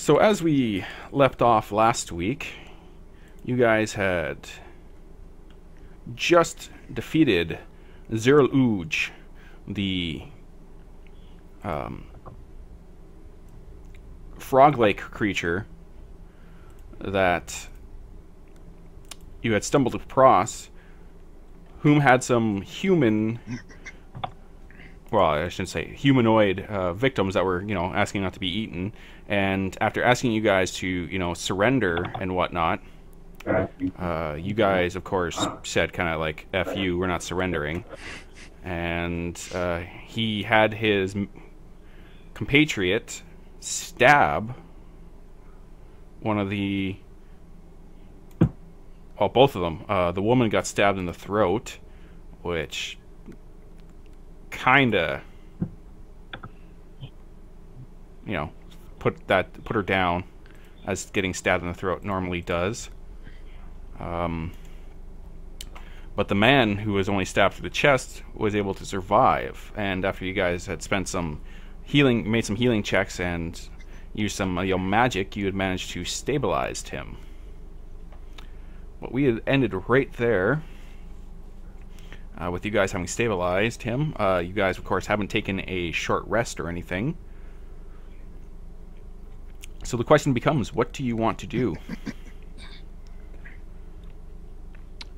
So as we left off last week, you guys had just defeated Zerl Uj, the frog-like creature that you had stumbled across, whom had some human, well, I shouldn't say humanoid victims that were, asking not to be eaten. And after asking you guys to, surrender and whatnot, you guys, of course, said kind of like, F you, we're not surrendering. And he had his compatriot stab one of the... Well, both of them. The woman got stabbed in the throat, which kinda, put her down, as getting stabbed in the throat normally does. But the man who was only stabbed through the chest was able to survive. And after you guys had spent some healing, made some healing checks and used some magic, you had managed to stabilize him. But we had ended right there with you guys having stabilized him. You guys, of course, haven't taken a short rest or anything. So the question becomes, what do you want to do?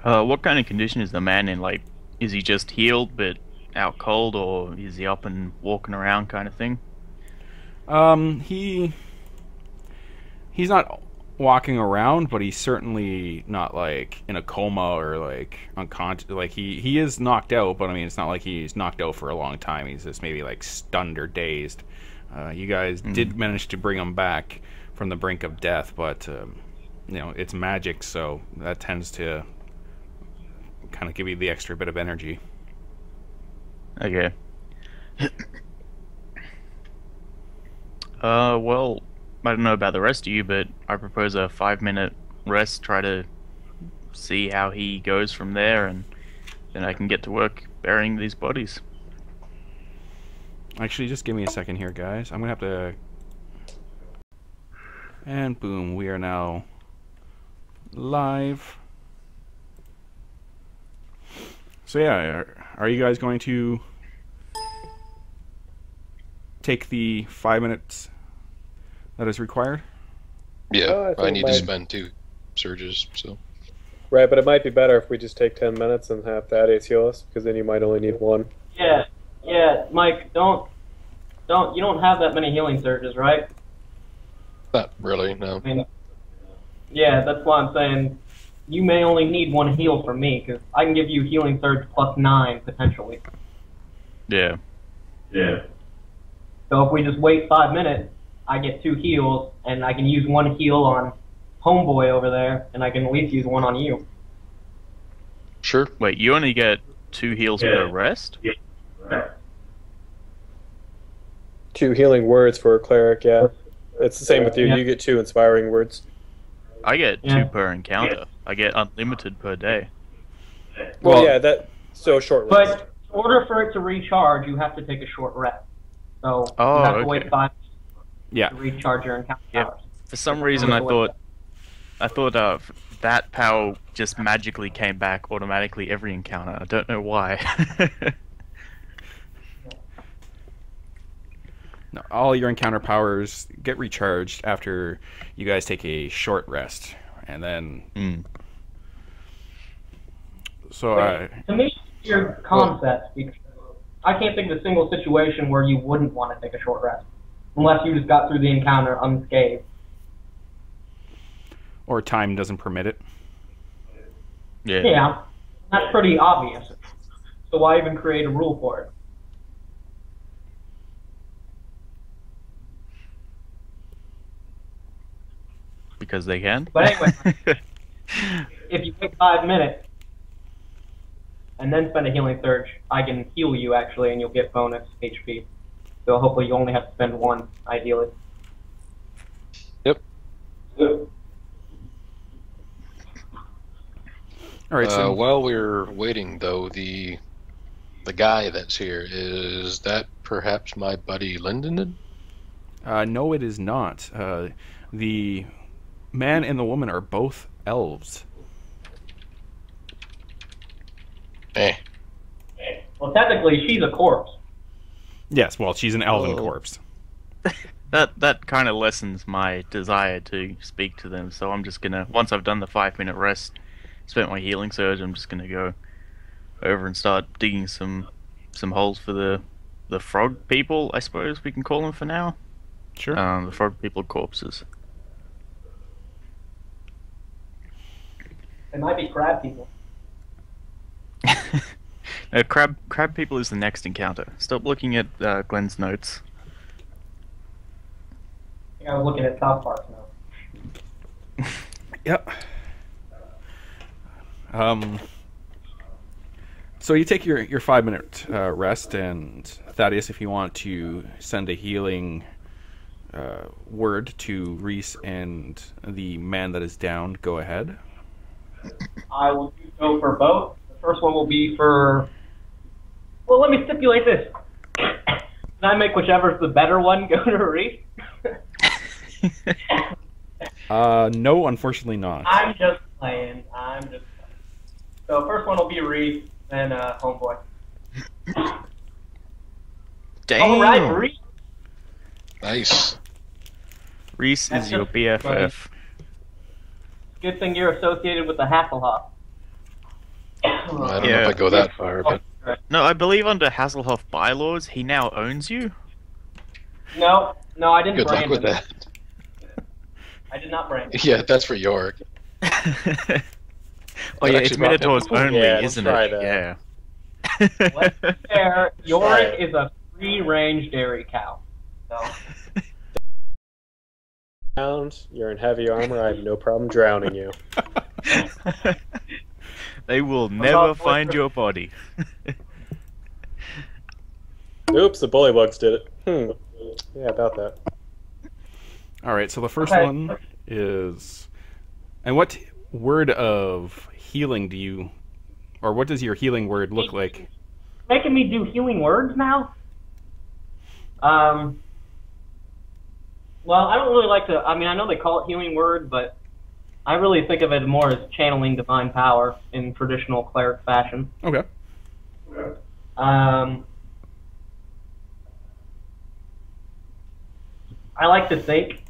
What kind of condition is the man in? Like, is he just healed but out cold, or is he up and walking around kind of thing? He's not walking around, but he's certainly not like in a coma or like unconscious. Like he is knocked out, but I mean it's not like he's knocked out for a long time. He's just maybe like stunned or dazed. You guys did manage to bring him back from the brink of death, but it's magic, so that tends to kind of give you the extra bit of energy. Okay. Well, I don't know about the rest of you, but I propose a 5-minute rest, try to see how he goes from there, and then I can get to work burying these bodies. Actually, just give me a second here, guys. I'm going to have to... And boom, we are now live. So yeah, are you guys going to take the 5 minutes that is required? Yeah, I need to spend 2 surges, so... Right, but it might be better if we just take 10 minutes and have Thaddeus heal us, because then you might only need 1. Yeah, Mike, you don't have that many healing surges, right? Not really, no. I mean, yeah, that's why I'm saying you may only need 1 heal from me, because I can give you healing surge plus 9, potentially. Yeah. So if we just wait 5 minutes, I get 2 heals, and I can use 1 heal on Homeboy over there, and I can at least use 1 on you. Sure. Wait, you only get 2 heals per rest? Yeah. Right. 2 healing words for a cleric, yeah. It's the same with you. Yeah. You get 2 inspiring words. I get 2 per encounter. I get unlimited per day. Well, yeah, so short rest. But in order for it to recharge, you have to take a short rest. So you have to wait 5 minutes to recharge your encounter powers. For some reason, I thought that power just magically came back automatically every encounter. I don't know why. No, all your encounter powers get recharged after you guys take a short rest, and then. So to me, it's your concept, because I can't think of a single situation where you wouldn't want to take a short rest, unless you just got through the encounter unscathed. Or time doesn't permit it. Yeah, that's pretty obvious. So why even create a rule for it? Because they can. But anyway, if you wait 5 minutes and then spend a healing surge, I can heal you actually, and you'll get bonus HP. So hopefully you only have to spend 1, ideally. Yep. All right. So while we're waiting, though, the guy that's here, is that perhaps my buddy Lyndon? No, it is not. The man and the woman are both elves. Eh. Well, technically, she's a corpse. Yes, well, she's an elven Oh. corpse. That kind of lessens my desire to speak to them. So I'm just gonna, once I've done the 5-minute rest, spent my healing surge, I'm just gonna go over and start digging some holes for the frog people, I suppose we can call them for now. Sure. The frog people corpses. They might be crab people. No, crab people is the next encounter. Stop looking at Glenn's notes. I think I was looking at South Park now. Yep. So you take your 5-minute rest, and Thaddeus, if you want to send a healing word to Reese and the man that is down, go ahead. I will do so for both. The first one will be for... Well, let me stipulate this. Can I make whichever's the better one go to Reese? No, unfortunately not. I'm just playing. So first one will be Reese, then Homeboy. Damn! All right, Reese. Nice. Reese That's is your just BFF. Good thing you're associated with the Hasselhoff. I don't know Yeah. if I go that far, but No, I believe under Hasselhoff bylaws, he now owns you. No, I didn't good luck brand with him. that. I did not brand him. Yeah, that's for York. Oh That yeah, it's actually might Minotaurs help. only, Yeah, isn't try it? that. Yeah. Let's be fair, Yorick Right. is a free-range dairy cow. So, You're in heavy armor. I have no problem drowning you. They will about never find boyfriend? your body. Oops, the bullywugs did it. Yeah, about that. All right, so the first Okay. one is... And what word of healing do you... Or what does your healing word look like? making me do healing words now? Well, I don't really like to... I mean, I know they call it healing word, but I really think of it more as channeling divine power in traditional cleric fashion. Okay. I like to think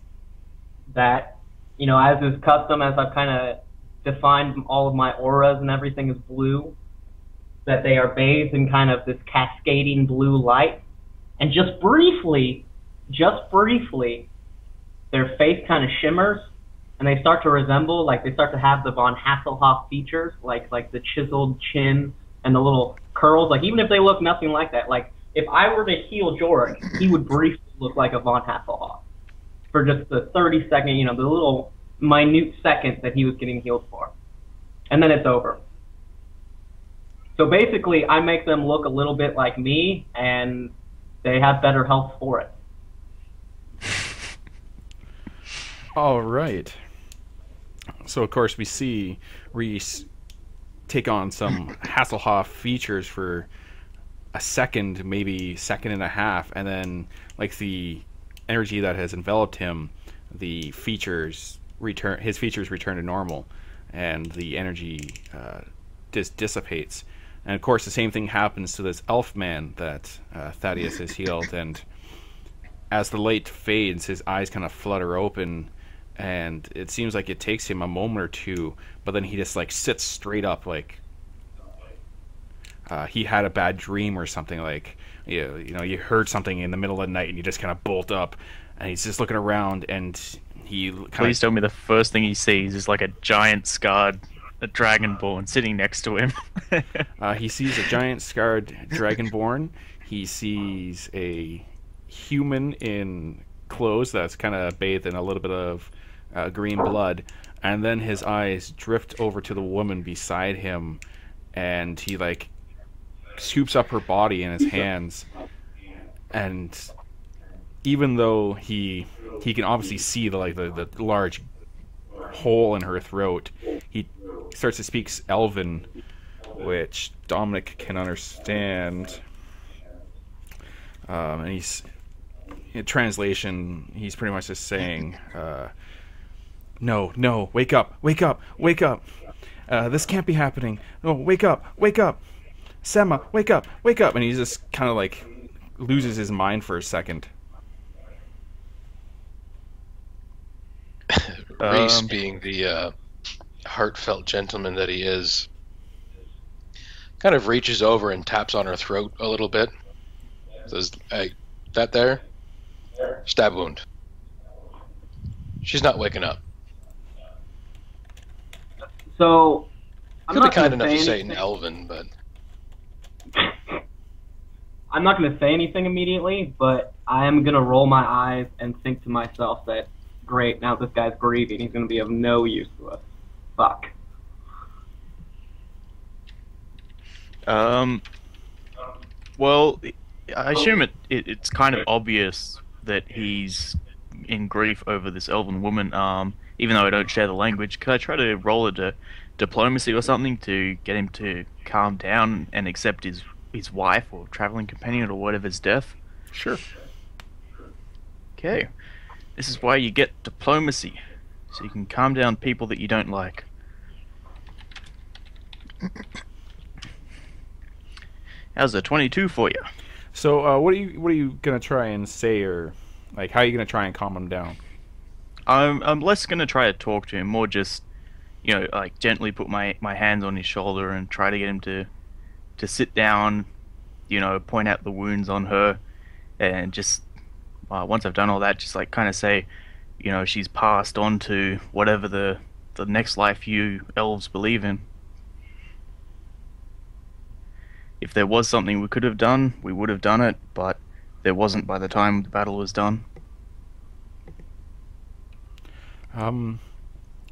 that, you know, as is custom, as I've kind of defined all of my auras and everything as blue, that they are bathed in kind of this cascading blue light. And just briefly, their face kind of shimmers, and they start to resemble, like, they start to have the von Hasselhoff features, like the chiseled chin and the little curls. Like, even if they look nothing like that, like, if I were to heal Jorik, he would briefly look like a von Hasselhoff for just the 30-second, you know, the little minute second that he was getting healed for. And then it's over. So basically, I make them look a little bit like me, and they have better health for it. All right. So, of course, we see Reese take on some Hasselhoff features for a second, maybe second and a half, and then, like, the energy that has enveloped him, the features return, his features return to normal, and the energy dissipates. And, of course, the same thing happens to this elf man that Thaddeus has healed, and as the light fades, his eyes kind of flutter open, and it seems like it takes him a moment or two, but then he just, like, sits straight up, like he had a bad dream or something. Like, you know, you heard something in the middle of the night and you just kind of bolt up, and he's just looking around, and he kind Please tell me the first thing he sees is like a giant scarred dragonborn sitting next to him. he sees a giant scarred dragonborn. He sees a human in clothes that's kind of bathed in a little bit of green blood, and then his eyes drift over to the woman beside him, and he, like, scoops up her body in his hands, and even though he can obviously see the large hole in her throat, he starts to speak Elven, which Dominic can understand, and in translation, he's pretty much just saying, no, wake up, wake up, wake up. This can't be happening. No, wake up, wake up. Sema, wake up, wake up. And he just kind of like loses his mind for a second. Reese, being the heartfelt gentleman that he is, kind of reaches over and taps on her throat a little bit. Says, "Hey, that there? Stab wound. She's not waking up." So, I'm Could be not kind gonna enough to say say in anything. Elven, but I'm not going to say anything immediately, but I am going to roll my eyes and think to myself that, great, now this guy's grieving. He's going to be of no use to us. Fuck. Well, I assume it's kind of obvious that he's in grief over this elven woman. Even though I don't share the language, could I try to roll a diplomacy or something to get him to calm down and accept his wife or traveling companion or whatever's death? Sure. Okay. This is why you get diplomacy, so you can calm down people that you don't like. How's a 22 for you? So, what are you gonna try and say, or like, how are you gonna try and calm him down? I'm less gonna try to talk to him, more just, like gently put my hands on his shoulder and try to get him to sit down, point out the wounds on her, and just once I've done all that, just like kind of say, she's passed on to whatever the next life you elves believe in. If there was something we could have done, we would have done it, but there wasn't by the time the battle was done.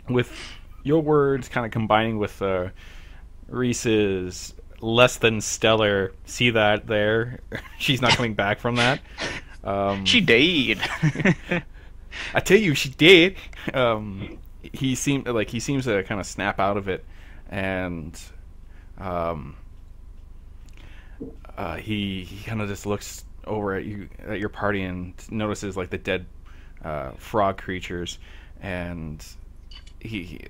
With your words kind of combining with Reese's less than stellar, see that there? She's not coming back from that. She did. I tell you, she did. He seems to kind of snap out of it, and he kind of just looks over at your party and notices like the dead frog creatures, and he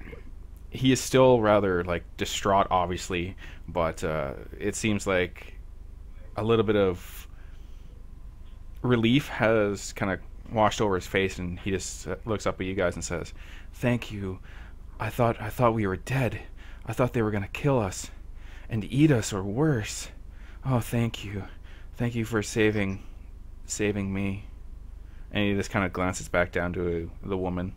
is still rather like distraught, obviously, but it seems like a little bit of relief has kind of washed over his face, and he just looks up at you guys and says, "Thank you. I thought we were dead. I thought they were gonna kill us and eat us or worse. Oh, thank you. Thank you for saving me." And he just kind of glances back down to the woman.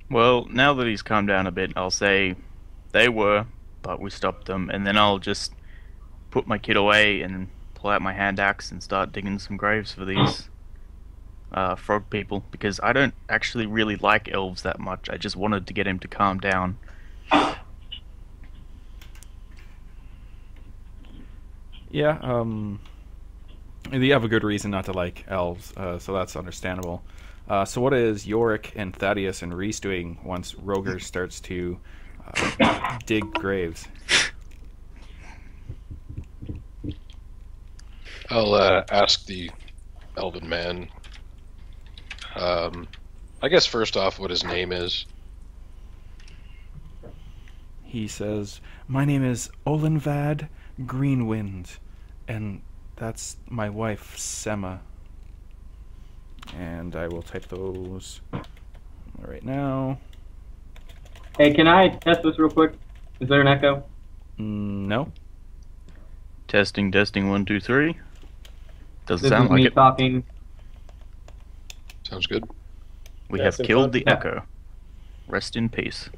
Well, now that he's calmed down a bit, I'll say they were, but we stopped them, and then I'll just put my kid away and pull out my hand axe and start digging some graves for these frog people, because I don't actually really like elves that much. I just wanted to get him to calm down. Yeah, you have a good reason not to like elves, so that's understandable. So what is Yorick and Thaddeus and Reese doing once Roger starts to dig graves? I'll ask the elven man. I guess first off, what his name is. He says, "My name is Olenvad Greenwind, and that's my wife, Sema." And I will type those right now. Hey, can I test this real quick? Is there an echo? No. Testing, 1, 2, 3. Doesn't This sound is like me it. talking. Sounds good. We Yes, have it killed does. the echo. Rest in peace.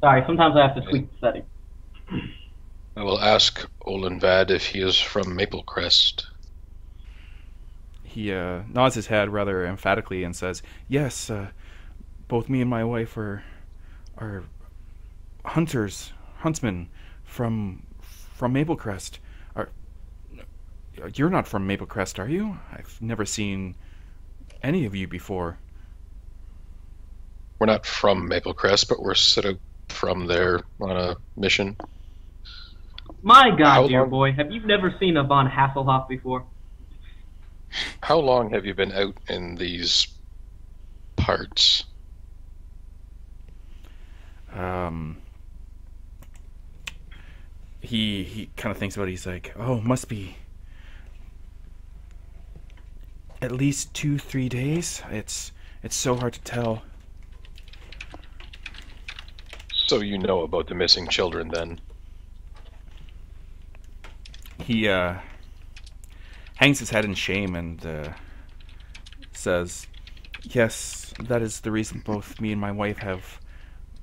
Sorry, sometimes I have to tweak the setting. I will ask Olenvad if he is from Maple Crest. He nods his head rather emphatically and says, "Yes, both me and my wife are huntsmen from Maplecrest. You're not from Maplecrest, are you? I've never seen any of you before." We're not from Maple Crest, but we're sort of from there on a mission. My God, How dear long- boy, have you never seen a von Hasselhoff before? How long have you been out in these parts? He kind of thinks about it. He's like, oh, must be at least 2-3 days. It's so hard to tell. So you know about the missing children then? He hangs his head in shame and says, yes, that is the reason both me and my wife have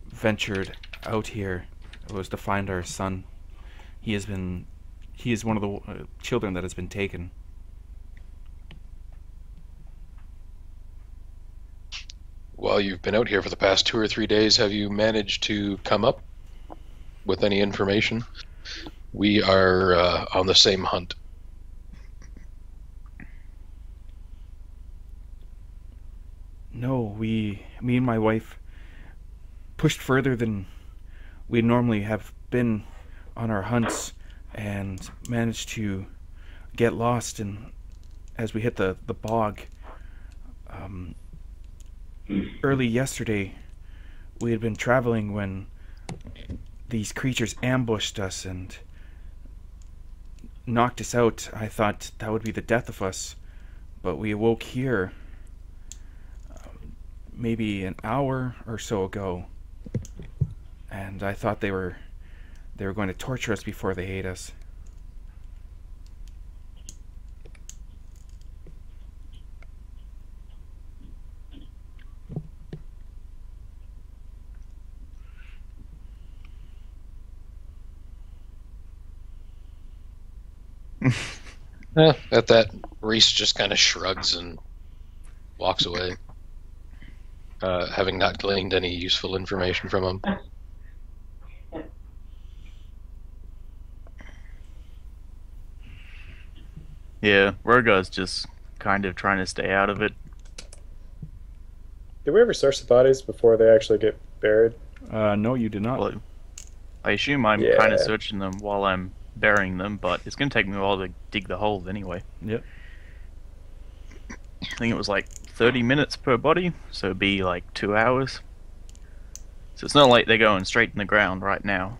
ventured out here. It was to find our son. He is one of the children that has been taken. While you've been out here for the past 2 or 3 days, have you managed to come up with any information? We are on the same hunt. No, me and my wife pushed further than we normally have been on our hunts and managed to get lost as we hit the bog. Early yesterday, we had been traveling when these creatures ambushed us and knocked us out. I thought that would be the death of us, but we awoke here maybe an hour or so ago, and I thought they were going to torture us before they ate us. At that, Reese just kind of shrugs and walks away, having not gleaned any useful information from him. Yeah, Rogar's just kind of trying to stay out of it. Did we ever search the bodies before they actually get buried? No, you did not. Well, I assume I'm Yeah. kind of searching them while I'm burying them, but it's going to take me a while to dig the hole anyway. Yep. I think it was like 30 minutes per body, so it'd be like 2 hours. So it's not like they're going straight in the ground right now.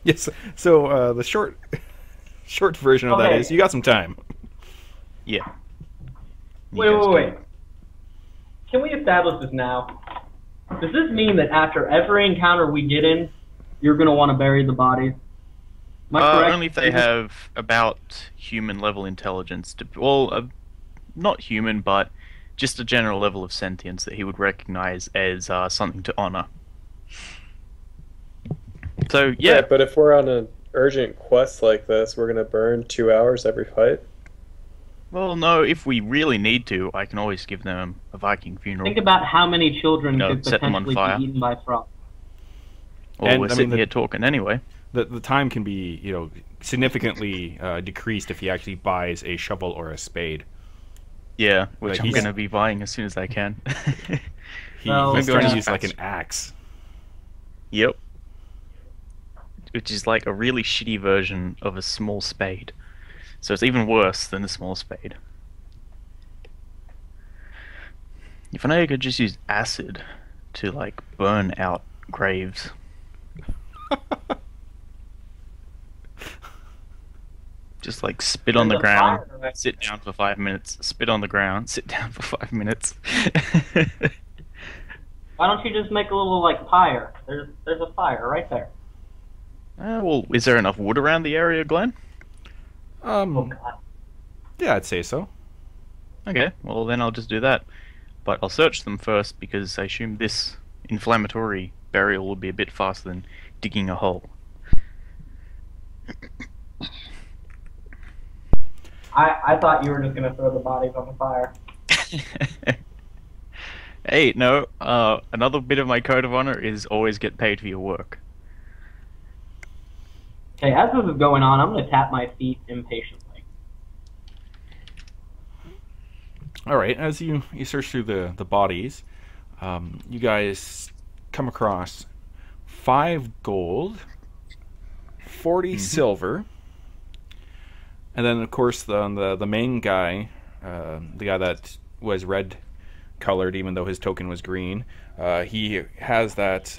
Yes. So the short version of that Okay. is you got some time. Yeah. You Wait, guys wait, can- wait. Can we establish this now? Does this mean that after every encounter we get in, you're going to want to bury the bodies? Am I correct? Only if they have about human level intelligence. Well, not human, but just a general level of sentience that he would recognize as something to honor. So, yeah. Right, but if we're on an urgent quest like this, we're gonna burn 2 hours every fight. Well, no, if we really need to, I can always give them a Viking funeral. Think about how many children No, could set them on potentially fire. be eaten by frost. Or And, we're I mean, sitting the- here talking anyway. The time can be significantly decreased if he actually buys a shovel or a spade. Yeah, which Like, I'm he's- going to be buying as soon as I can. He, No, he's Maybe I'll trying to just use like an pass. axe. Yep. Which is like a really shitty version of a small spade. So it's even worse than a small spade. If I know you could just use acid to like burn out graves. Just like spit on the There's a ground, fire, right? sit down for 5 minutes, spit on the ground, sit down for 5 minutes. Why don't you just make a little, like, pyre? There's a fire right there. Well, is there enough wood around the area, Glenn? Oh, God. Yeah, I'd say so. Okay, well then I'll just do that. But I'll search them first because I assume this inflammatory burial will be a bit faster than digging a hole. I thought you were just going to throw the bodies on the fire. Hey, no, another bit of my code of honor is always get paid for your work. Okay, as this is going on, I'm going to tap my feet impatiently. All right, as you search through the bodies, you guys come across 5 gold, 40 silver, and then of course the main guy, the guy that was red colored even though his token was green, he has that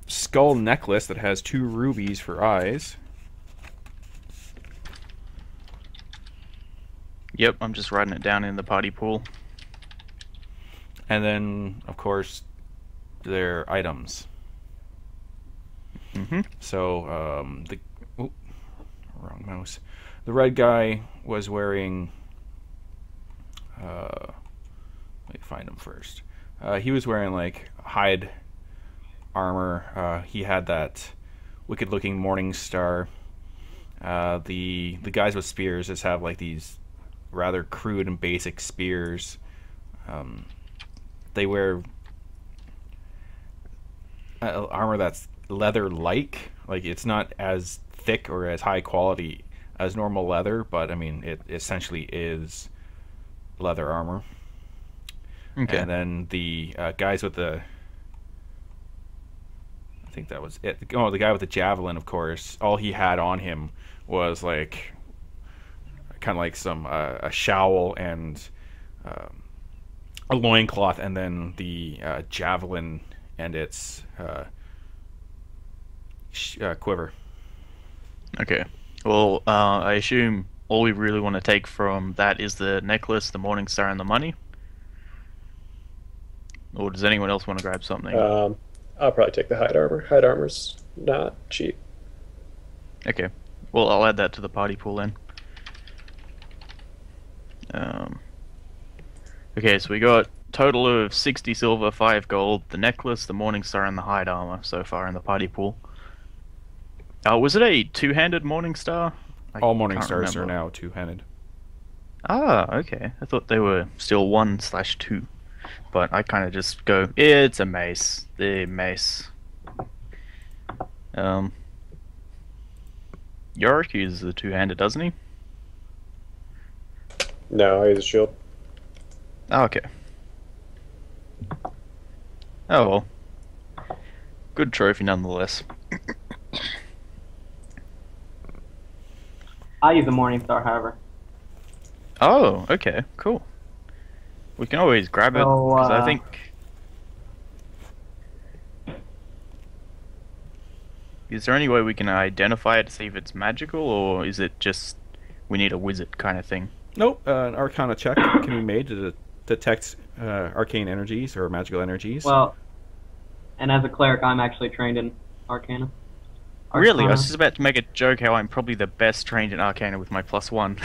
skull necklace that has 2 rubies for eyes. Yep, I'm just writing it down in the party pool. And then, of course, their items. So, wrong mouse. The red guy was wearing... let me find him first. He was wearing, like, hide armor. He had that wicked-looking morning star. The guys with spears just have, like, these rather crude and basic spears. They wear armor that's leather-like. Like, it's not as thick or as high quality as normal leather, but I mean, it essentially is leather armor. Okay. And then the guys with the... I think that was it. Oh, the guy with the javelin, of course. All he had on him was, like, kind of like some a shawl and a loincloth, and then the javelin and its quiver. Okay. Well, I assume all we really want to take from that is the necklace, the morning star, and the money. Or does anyone else want to grab something? I'll probably take the hide armor. Hide armor's not cheap. Okay. Well, I'll add that to the party pool then. Okay, so we got total of 60 silver, 5 gold, the necklace, the morning star, and the hide armor so far in the party pool. Was it a 2-handed morning star? All morning can't stars remember. are now 2-handed. Ah, okay. I thought they were still 1/2. But I kind of just go, it's a mace. The mace. Yorick uses the 2-handed, doesn't he? No, I use a shield. Oh, okay. Oh well. Good trophy nonetheless. I use a morning star, however. Oh, okay, cool. We can always grab it, So, 'cause I think... Is there any way we can identify it to see if it's magical, or is it just we need a wizard kind of thing? Nope, an Arcana check can be made to detect arcane energies or magical energies. Well, and as a cleric, I'm actually trained in Arcana. Really? I was Arcana. just about to make a joke how I'm probably the best trained in Arcana with my +1.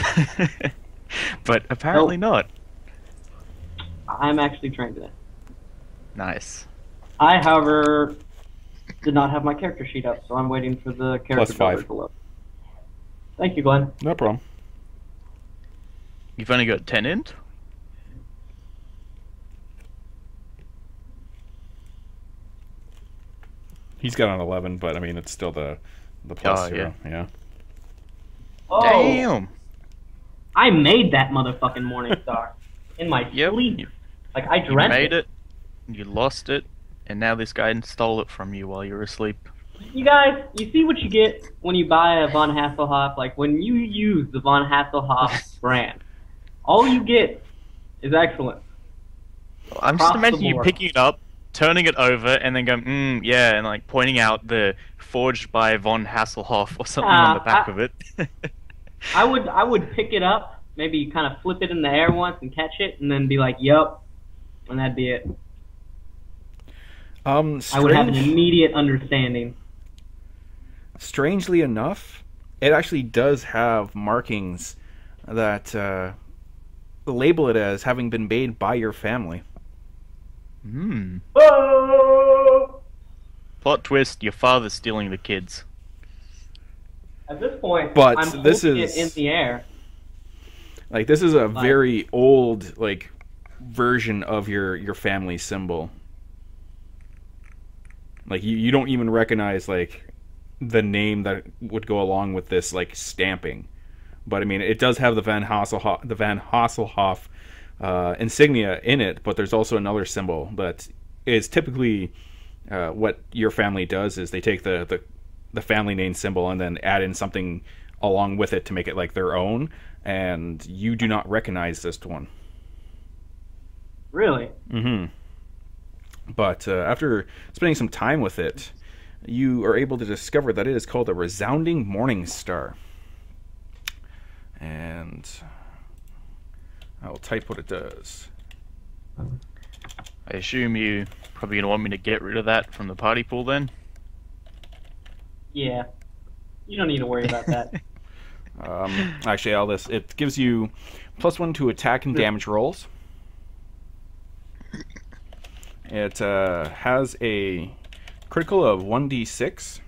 But apparently not. I'm actually trained in it. Nice. I, however, did not have my character sheet up, so I'm waiting for the character +5. builder to load. Thank you, Glenn. No problem. You've only got 10 int? He's got an 11, but I mean, it's still the +0. Yeah. Oh, Damn! I made that motherfucking morning star in my Yep. sleep. Like, I You dreamt made it, you lost it, and now this guy stole it from you while you were asleep. You guys, you see what you get when you buy a Von Hasselhoff? Like, when you use the Von Hasselhoff brand, all you get is excellence. I'm just Across the imagining you board. picking it up, turning it over, and then going, yeah, and like pointing out the forged by Von Hasselhoff or something on the back of it. I would pick it up, maybe kind of flip it in the air once and catch it, and then be like, yup, and that'd be it. I would have an immediate understanding. Strangely enough, it actually does have markings that label it as having been made by your family. Hmm. Oh! Plot twist, your father's stealing the kids. At this point, But I'm this holding is- it in the air. Like, this is a Like- very old, like, version of your family symbol. Like, you don't even recognize, like, the name that would go along with this, like, stamping. But I mean, it does have the Van Hasselhoff insignia in it, but there's also another symbol that is typically what your family does is they take the family name symbol and then add in something along with it to make it like their own, and you do not recognize this one. Really? Mm-hmm. But after spending some time with it, you are able to discover that it is called a resounding morning star. And I will type what it does. I assume you probably gonna want me to get rid of that from the party pool then? Yeah. You don't need to worry about that. Actually, all this, it gives you +1 to attack and damage rolls. It has a critical of 1d6.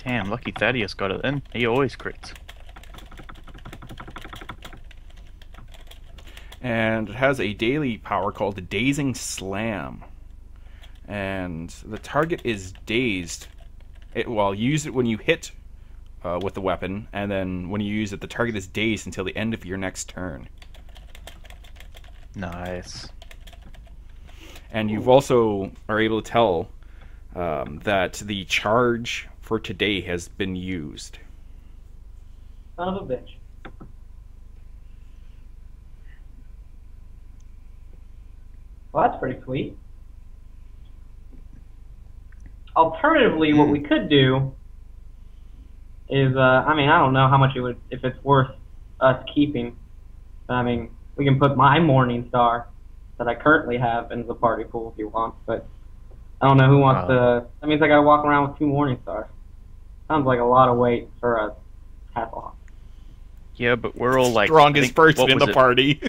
Damn, lucky Thaddeus got it then. He always crits. And it has a daily power called the Dazing Slam. And the target is dazed. You use it when you hit with the weapon, and then when you use it, the target is dazed until the end of your next turn. Nice. And you've also are able to tell that the charge for today has been used. Son of a bitch. Well, that's pretty sweet. Alternatively, what we could do is, I mean, I don't know how much it would, if it's worth us keeping. I mean, we can put my Morning Star that I currently have into the party pool if you want, but I don't know who wants to. That means I gotta walk around with 2 Morning Stars. Sounds like a lot of weight for a Hasselhoff. Yeah, but we're all like strongest person in the party.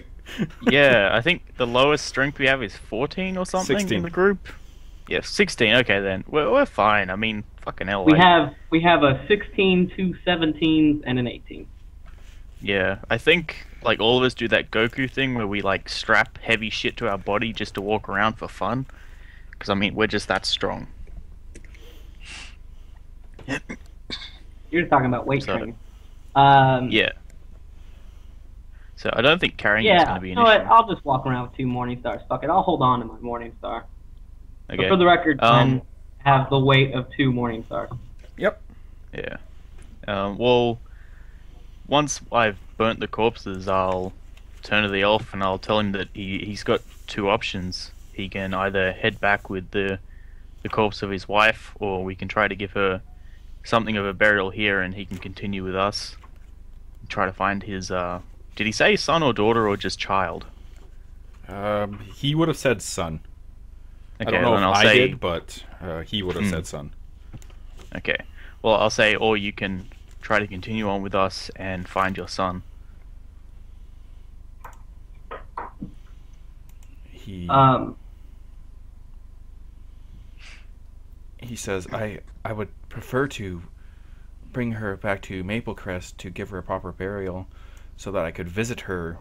Yeah, I think the lowest strength we have is 14 or something 16. in the group. Yeah, 16. Okay, then we're fine. I mean, fucking hell. We have a 16, 2 17s, and an 18. Yeah, I think like all of us do that Goku thing where we like strap heavy shit to our body just to walk around for fun. Because I mean, we're just that strong. You're just talking about weight So- training. Yeah. So I don't think carrying is going to be an you know issue. what? I'll just walk around with 2 Morning Stars. Fuck it. I'll hold on to my Morning Star. Okay. But for the record, 10 have the weight of 2 Morning Stars. Yep. Yeah. Well, once I've burnt the corpses, I'll turn to the elf and I'll tell him that he's got 2 options. He can either head back with the corpse of his wife, or we can try to give her something of a burial here, and he can continue with us. Try to find his. Did he say son or daughter or just child? He would have said son. Okay, I don't know then if I'll I say. did, but he would have said son. Okay. Well, I'll say, or you can try to continue on with us and find your son. He says, I would prefer to bring her back to Maple Crest to give her a proper burial so that I could visit her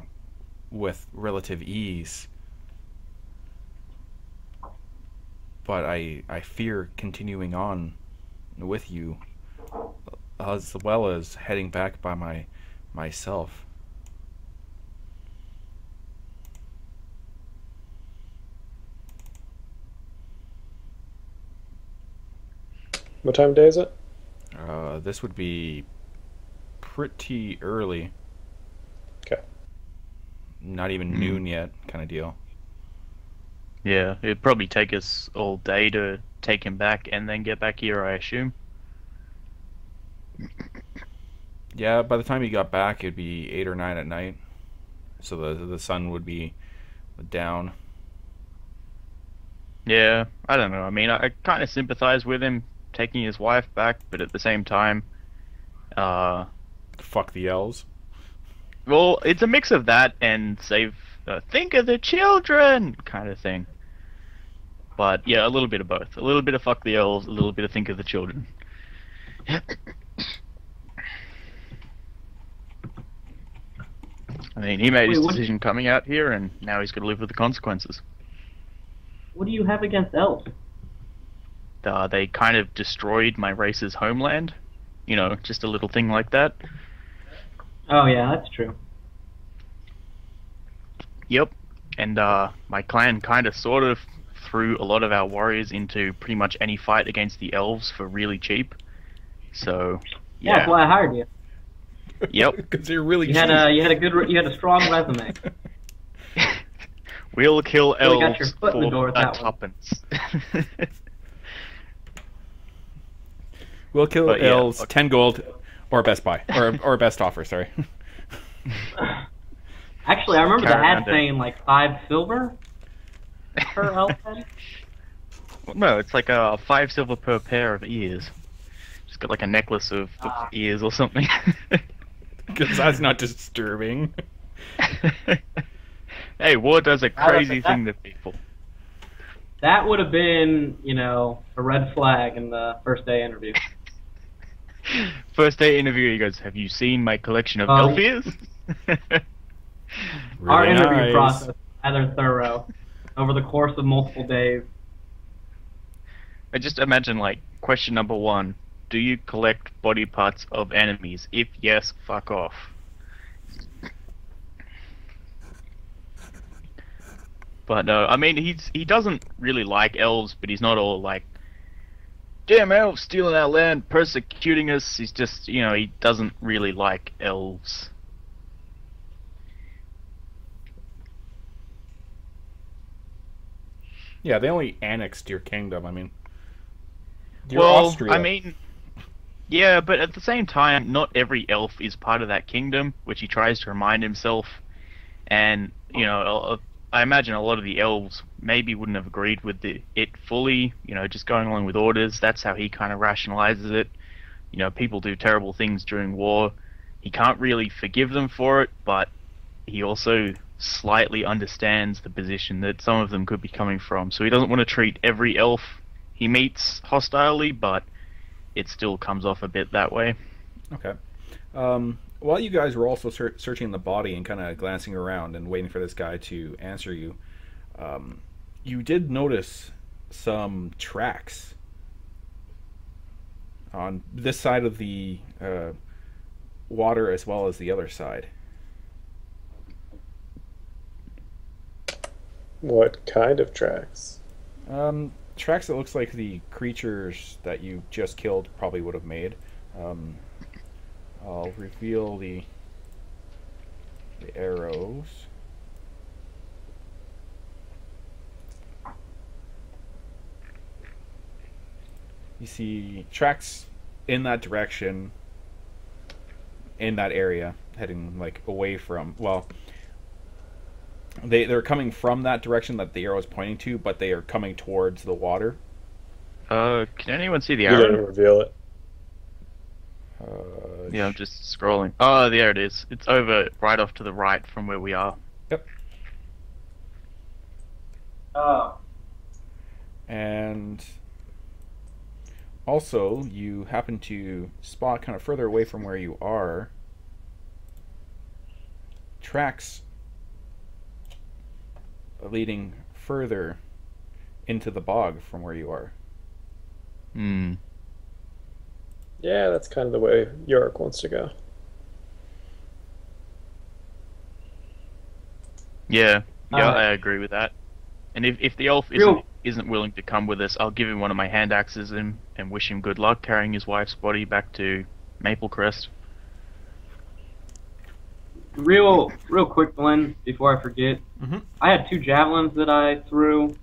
with relative ease. But I fear continuing on with you, as well as heading back by myself. What time of day is it? This would be pretty early. Okay. Not even noon yet, kind of deal. Yeah, it'd probably take us all day to take him back and then get back here, I assume. Yeah, by the time he got back, it'd be 8 or 9 at night. So the sun would be down. Yeah, I don't know. I mean, I kind of sympathize with him taking his wife back, but at the same time, Fuck the elves. well, it's a mix of that and think of the children kind of thing. But yeah, a little bit of both. A little bit of fuck the elves, a little bit of think of the children. I mean, he made his Wait, what- decision coming out here, and now he's got to live with the consequences. What do you have against elves? They kind of destroyed my race's homeland. You know, just a little thing like that. Oh, yeah, that's true. Yep. And my clan kind of sort of threw a lot of our warriors into pretty much any fight against the elves for really cheap. So, Yeah, that's yeah. why I hired you. Yep. Because you're really You had a strong resume. We'll kill Really got elves your foot in the door for with a that one. tuppence. We'll kill But yeah, elves, okay. 10 gold, or best buy, or best offer. Sorry. Actually, I remember the Carry ad on, saying like 5 silver per elf head. Well, no, it's like 5 silver per pair of ears. Just got like a necklace of ears or something. Because that's not disturbing. Hey, war does a That- crazy that- thing to people. That would have been, you know, a red flag in the first day interview. First day interview, he goes, "Have you seen my collection of Oh. elf ears?" Our Really interview nice. process was rather thorough over the course of multiple days. I just imagine, like, question number 1: do you collect body parts of enemies? If yes, fuck off. But no, I mean, he doesn't really like elves, but he's not all like, damn elves stealing our land, persecuting us. He's just, you know, he doesn't really like elves. Yeah, they only annexed your kingdom. I mean, you're Well, Austria. I mean, yeah, but at the same time, not every elf is part of that kingdom, which he tries to remind himself. And, you know, I imagine a lot of the elves maybe wouldn't have agreed with it fully, you know, just going along with orders. That's how he kind of rationalizes it. You know, people do terrible things during war. He can't really forgive them for it, but he also slightly understands the position that some of them could be coming from. So he doesn't want to treat every elf he meets hostilely, but it still comes off a bit that way. Okay. While you guys were also searching the body and kind of glancing around and waiting for this guy to answer you, you did notice some tracks on this side of the water as well as the other side. What kind of tracks? Tracks that looks like the creatures that you just killed probably would have made. I'll reveal the arrows. You see tracks in that direction, in that area, heading like away from, well, they're coming from that direction that the arrow is pointing to, but they are coming towards the water. Can anyone see the You didn't arrow? reveal it. Yeah, I'm just scrolling. Oh, there it is. It's over right off to the right from where we are. Oh. And also, you happen to spot kind of further away from where you are tracks leading further into the bog from where you are. Hmm. Yeah, that's kind of the way Yorick wants to go. Yeah, I Alright. agree with that. And if the elf Real- isn't willing to come with us, I'll give him one of my hand axes and wish him good luck carrying his wife's body back to Maple Crest. Real quick, Glenn, before I forget. Mhm. I had 2 javelins that I threw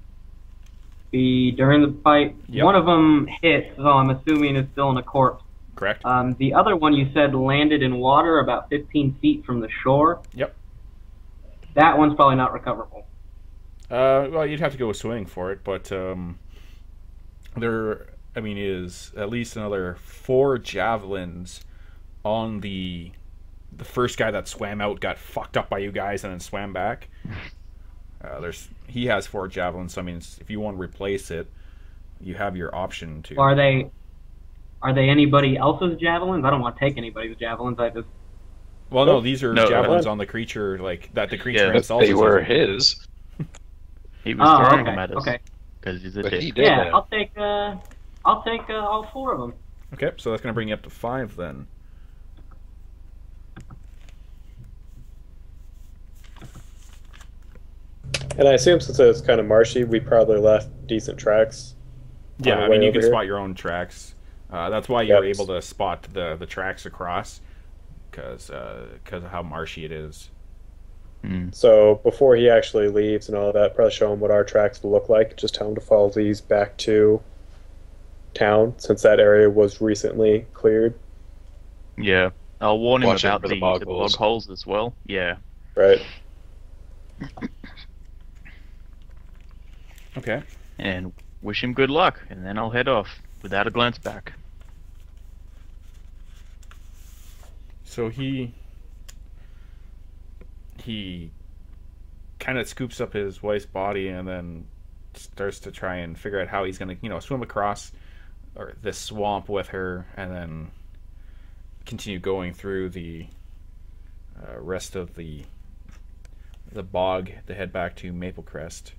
during the fight. Yep. One of them hit, so I'm assuming it's still in a corpse. Correct? The other one you said landed in water about 15 feet from the shore. Yep. That one's probably not recoverable. Well, you'd have to go swimming for it, but there, I mean, is at least another 4 javelins on the first guy that swam out, got fucked up by you guys, and then swam back. He has 4 javelins, so I mean, if you want to replace it, you have your option to. Are they anybody else's javelins? I don't want to take anybody's javelins. I just Well, no, these are No, javelins on the creature, like that the creature Yeah, himself They is were using. his, He was Oh, throwing okay, them at us okay. because he's a but he dick. did yeah. that. I'll take all 4 of them. Okay, so that's going to bring you up to 5 then. And I assume since it's kind of marshy, we probably left decent tracks. Yeah, on the I way mean, you over can here. spot your own tracks. That's why you were Yep. able to spot the tracks across, because of how marshy it is. So before he actually leaves and all that, probably show him what our tracks look like. Just tell him to follow these back to town, since that area was recently cleared. Yeah. I'll warn him Watch out about for the the bog bog holes. holes as well. Yeah. Right. Okay. And wish him good luck, and then I'll head off without a glance back. So he kind of scoops up his wife's body and then starts to try and figure out how he's going to, swim across or this swamp with her, and then continue going through the rest of the bog to head back to Maple Crest.